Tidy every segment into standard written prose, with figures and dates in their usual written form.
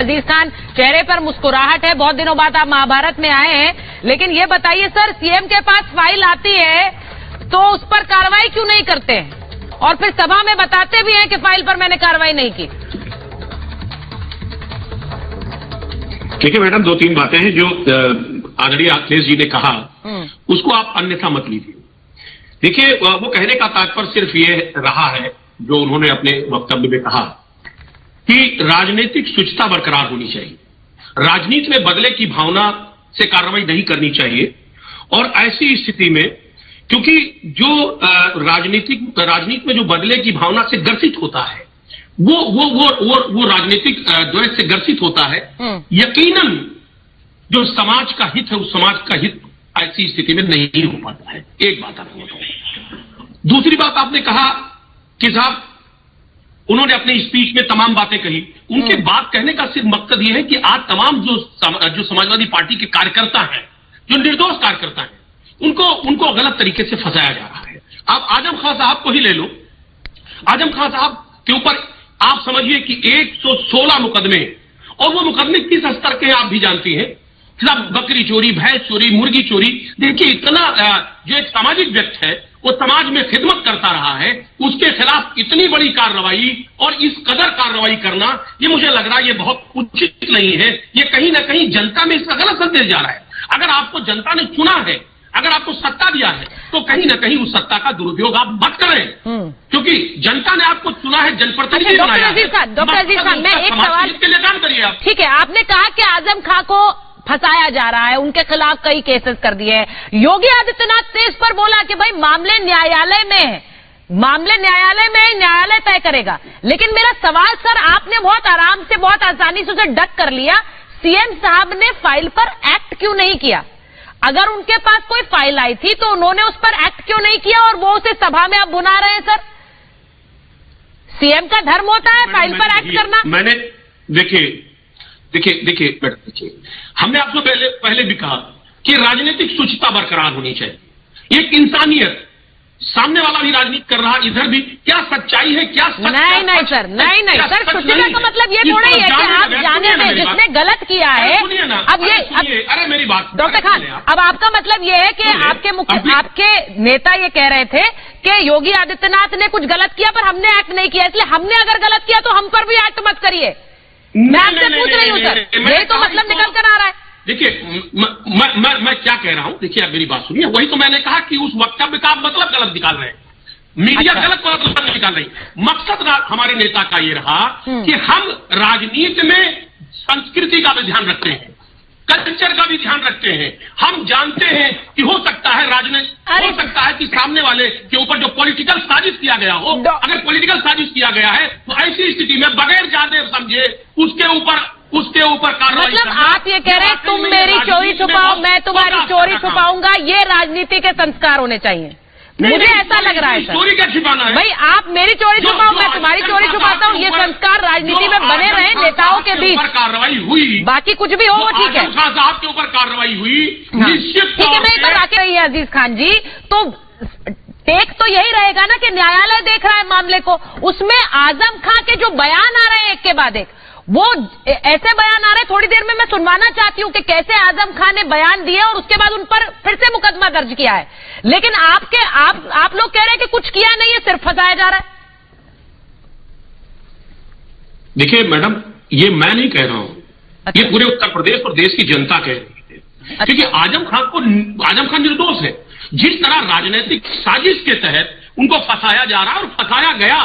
अजीज खान, चेहरे पर मुस्कुराहट है, बहुत दिनों बाद आप महाभारत में आए हैं, लेकिन ये बताइए सर, सीएम के पास फाइल आती है तो उस पर कार्रवाई क्यों नहीं करते हैं और फिर सभा में बताते भी हैं कि फाइल पर मैंने कार्रवाई नहीं की? देखिए मैडम, दो तीन बातें हैं जो आदरणीय अखिलेश जी ने कहा, उसको आप अन्यथा मत लीजिए। देखिए, वो कहने का तात्पर्य सिर्फ ये रहा है जो उन्होंने अपने वक्तव्य में कहा कि राजनीतिक शुचिता बरकरार होनी चाहिए, राजनीति में बदले की भावना से कार्रवाई नहीं करनी चाहिए। और ऐसी स्थिति में, क्योंकि जो राजनीति में जो बदले की भावना से ग्रसित होता है, वो राजनीतिक द्वेष से ग्रसित होता है, यकीनन जो समाज का हित है उस समाज का हित ऐसी स्थिति में नहीं हो पाता है। एक बात आपको बताऊं। दूसरी बात, आपने कहा कि साहब उन्होंने अपनी स्पीच में तमाम बातें कही, उनके बात कहने का सिर्फ मकसद यह है कि आज तमाम जो समाजवादी पार्टी के कार्यकर्ता हैं, जो निर्दोष कार्यकर्ता हैं, उनको गलत तरीके से फंसाया जा रहा है। आप आजम खान साहब को ही ले लो, आजम खान साहब के ऊपर आप समझिए कि 116 मुकदमे, और वो मुकदमे किस स्तर के हैं आप भी जानती हैं, सब बकरी चोरी, भैंस चोरी, मुर्गी चोरी। देखिए, इतना जो एक सामाजिक व्यक्ति है, वो समाज में खिदमत करता रहा है, उसके खिलाफ इतनी बड़ी कार्रवाई और इस कदर कार्रवाई करना, ये मुझे लग रहा है ये बहुत उचित नहीं है। ये कहीं ना कहीं जनता में इसका गलत संदेश जा रहा है। अगर आपको जनता ने चुना है, अगर आपको सत्ता दिया है, तो कहीं ना कहीं उस सत्ता का दुरुपयोग आप मत करें, क्योंकि जनता ने आपको चुना है, जनप्रतिनिधि बनाया है। डॉक्टर अजीज खान, मैं एक सवाल के लिए काम करिए आप। ठीक है, आपने कहा कि आजम खां को फंसाया जा रहा है, उनके खिलाफ कई केसेस कर दिए हैं। योगी आदित्यनाथ ने इस पर बोला कि भाई मामले न्यायालय में है, मामले न्यायालय में, न्यायालय तय करेगा। लेकिन मेरा सवाल सर, आपने बहुत आराम से, बहुत आसानी से उसे डक कर लिया। सीएम साहब ने फाइल पर एक्ट क्यों नहीं किया? अगर उनके पास कोई फाइल आई थी तो उन्होंने उस पर एक्ट क्यों नहीं किया और वो उसे सभा में आप बुला रहे हैं? सर, सीएम का धर्म होता है फाइल पर एक्ट करना। मैंने देखिए मैडम, देखिए, हमने आपको पहले भी कहा कि राजनीतिक शुचिता बरकरार होनी चाहिए, एक इंसानियत। सामने वाला भी राजनीति कर रहा, इधर भी। क्या सच्चाई है, क्या सच? नहीं सर, नहीं सर, शुचिता का मतलब ये थोड़ा ही है कि आप जाने में जिसने गलत किया है। अब ये अरे मेरी बात डॉक्टर खान, अब आपका मतलब ये है कि आपके नेता ये कह रहे थे कि योगी आदित्यनाथ ने कुछ गलत किया पर हमने एक्ट नहीं किया, इसलिए हमने अगर गलत किया तो हम पर भी एक्ट मत करिए। मैं आपसे पूछ रही हूँ सर, यही तो मतलब निकल कर आ रहा है। देखिए, मैं क्या कह रहा हूं, देखिए आप मेरी बात सुनिए। वही तो मैंने कहा कि उस वक्तव्य का आप मतलब गलत निकाल रहे हैं, मीडिया गलत मतलब निकाल रही। मकसद हमारे नेता का ये रहा कि हम राजनीति में संस्कृति का भी ध्यान रखते हैं, कल्चर का भी ध्यान रखते हैं। हम जानते हैं कि हो सकता है राजनीति, हो सकता है कि सामने वाले के ऊपर जो पॉलिटिकल साजिश किया गया हो, अगर पॉलिटिकल साजिश किया गया है तो ऐसी स्थिति में बगैर जाने समझे उसके ऊपर कार्रवाई। मतलब आप ये कह रहे हैं तुम मेरी चोरी छुपाओ, मैं तुम्हारी चोरी छुपाऊंगा, ये राजनीति के संस्कार होने चाहिए। मुझे ऐसा लग रहा है सर, चोरी क्या छिपाना है भाई? आप मेरी चोरी छुपाओ, मैं तुम्हारी चोरी छुपाता हूँ, ये संस्कार राजनीति में बने रहे नेताओं के बीच। कार्रवाई हुई, बाकी कुछ भी हो वो ठीक है। साहब के ऊपर कार्रवाई हुई, निश्चित ठीक है। मैं एक बार आके रही है अजीज खान जी, तो टेक तो यही रहेगा ना कि न्यायालय देख रहा है मामले को, उसमें आजम खां के जो बयान आ रहे हैं एक के बाद एक, वो ऐसे बयान आ रहे हैं, थोड़ी देर में मैं सुनवाना चाहती हूं कि कैसे आजम खान ने बयान दिए और उसके बाद उन पर फिर से मुकदमा दर्ज किया है। लेकिन आप लोग कह रहे हैं कि कुछ किया नहीं है, सिर्फ फंसाया जा रहा है। देखिए मैडम, ये मैं नहीं कह रहा हूं, अच्छा। ये पूरे उत्तर प्रदेश और देश की जनता कह रही है। अच्छा। क्योंकि आजम खान निर्दोष है। जिस तरह राजनीतिक साजिश के तहत उनको फंसाया जा रहा है और फंसाया गया,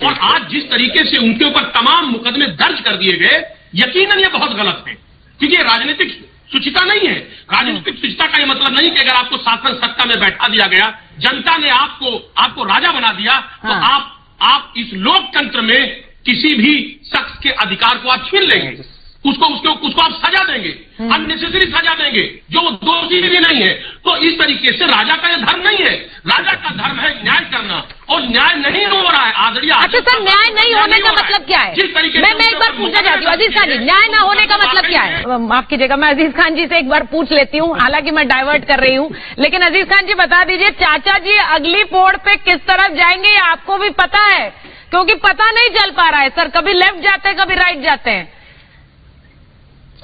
और आज जिस तरीके से उनके ऊपर तमाम मुकदमे दर्ज कर दिए गए, यकीनन ये बहुत गलत है। क्योंकि राजनीतिक शुचिता नहीं है। राजनीतिक शुचिता का ये मतलब नहीं कि अगर आपको शासन सत्ता में बैठा दिया गया, जनता ने आपको राजा बना दिया, तो आप इस लोकतंत्र में किसी भी शख्स के अधिकार को आप छीन लेंगे, उसको आप सजा देंगे, अननेसेसरी सजा देंगे, जो वो दोषी भी नहीं है। तो इस तरीके से राजा का यह धर्म नहीं है। राजा का धर्म है न्याय करना, और न्याय नहीं हो रहा है आदरणीय। अच्छा सर, न्याय नहीं होने का मतलब क्या है? जिस तरीके मैं एक बार पूछना चाहती हूँ अजीज खान जी, न्याय ना होने का मतलब क्या है? माफ कीजिएगा, मैं अजीज खान जी से एक बार पूछ लेती हूँ, हालांकि मैं डाइवर्ट कर रही हूँ, लेकिन अजीज खान जी बता दीजिए, चाचा जी अगली पोड़ पे किस तरफ जाएंगे आपको भी पता है? क्योंकि पता नहीं चल पा रहा है सर, कभी लेफ्ट जाते हैं कभी राइट जाते हैं।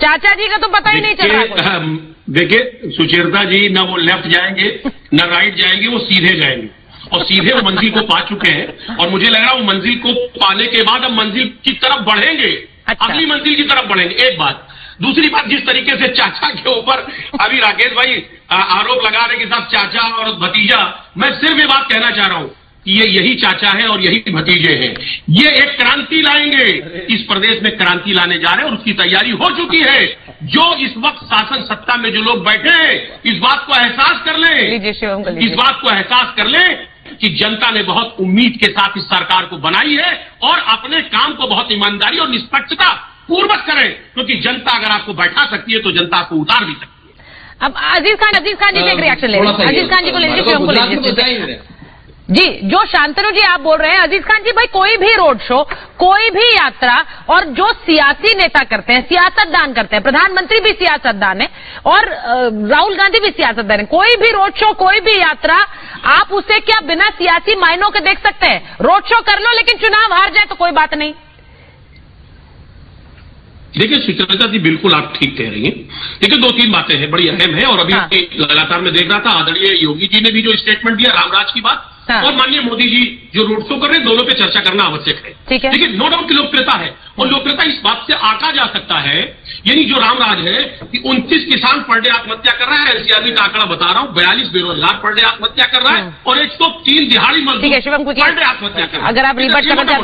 चाचा जी का तो पता ही नहीं चल रहा। देखिए सुचेता जी ना वो लेफ्ट जाएंगे ना राइट जाएंगे, वो सीधे जाएंगे और सीधे वो मंजिल को पा चुके हैं और मुझे लग रहा है वो मंजिल को पाने के बाद अब मंजिल की तरफ बढ़ेंगे। अच्छा। अगली मंजिल की तरफ बढ़ेंगे। एक बात। दूसरी बात, जिस तरीके से चाचा के ऊपर अभी राकेश भाई आरोप लगा रहे कि साहब चाचा और भतीजा, मैं सिर्फ ये बात कहना चाह रहा हूं कि ये यही चाचा है और यही भतीजे हैं। ये एक क्रांति लाएंगे, इस प्रदेश में क्रांति लाने जा रहे हैं और उसकी तैयारी हो चुकी है। जो इस वक्त शासन सत्ता में जो लोग बैठे हैं, इस बात को एहसास कर लें, इस बात को एहसास कर लें कि जनता ने बहुत उम्मीद के साथ इस सरकार को बनाई है और अपने काम को बहुत ईमानदारी और निष्पक्षता पूर्वक करें, क्योंकि जनता अगर आपको बैठा सकती है तो जनता आपको उतार भी सकती है। अब अजीज खान जी से एक रिएक्शन ले रहे हैं। अजीज खान जी को ले लीजिए। जी, जो शांतनु जी आप बोल रहे हैं, अजीज खान जी भाई, कोई भी रोड शो, कोई भी यात्रा और जो सियासी नेता करते हैं, सियासतदान करते हैं, प्रधानमंत्री भी सियासतदान है और राहुल गांधी भी सियासतदान है, कोई भी रोड शो, कोई भी यात्रा आप उसे क्या बिना सियासी मायनों के देख सकते हैं? रोड शो कर लो लेकिन चुनाव हार जाए तो कोई बात नहीं। देखिए सुचेता जी, बिल्कुल आप ठीक कह रही हैं। देखिए 2-3 बातें हैं, बड़ी अहम है और अभी लगातार मैं देख रहा था आदरणीय योगी जी ने भी जो स्टेटमेंट दिया रामराज की बात, और माननीय मोदी जी जो रोड शो कर रहे हैं, दोनों पे चर्चा करना आवश्यक है। ठीक है। लेकिन नो डाउट की लोकप्रियता है और लोकप्रियता इस बात से आंका जा सकता है, यानी जो रामराज है कि 29 किसान पर डे आत्महत्या कर रहा है, एनसीआरबी का आंकड़ा बता रहा हूं, 42 बेरोजगार पर डे आत्महत्या कर रहा है और 103 दिहाड़ी मजदूर पर डे आत्महत्या कर रहा है। अगर आप रिवर्ट करना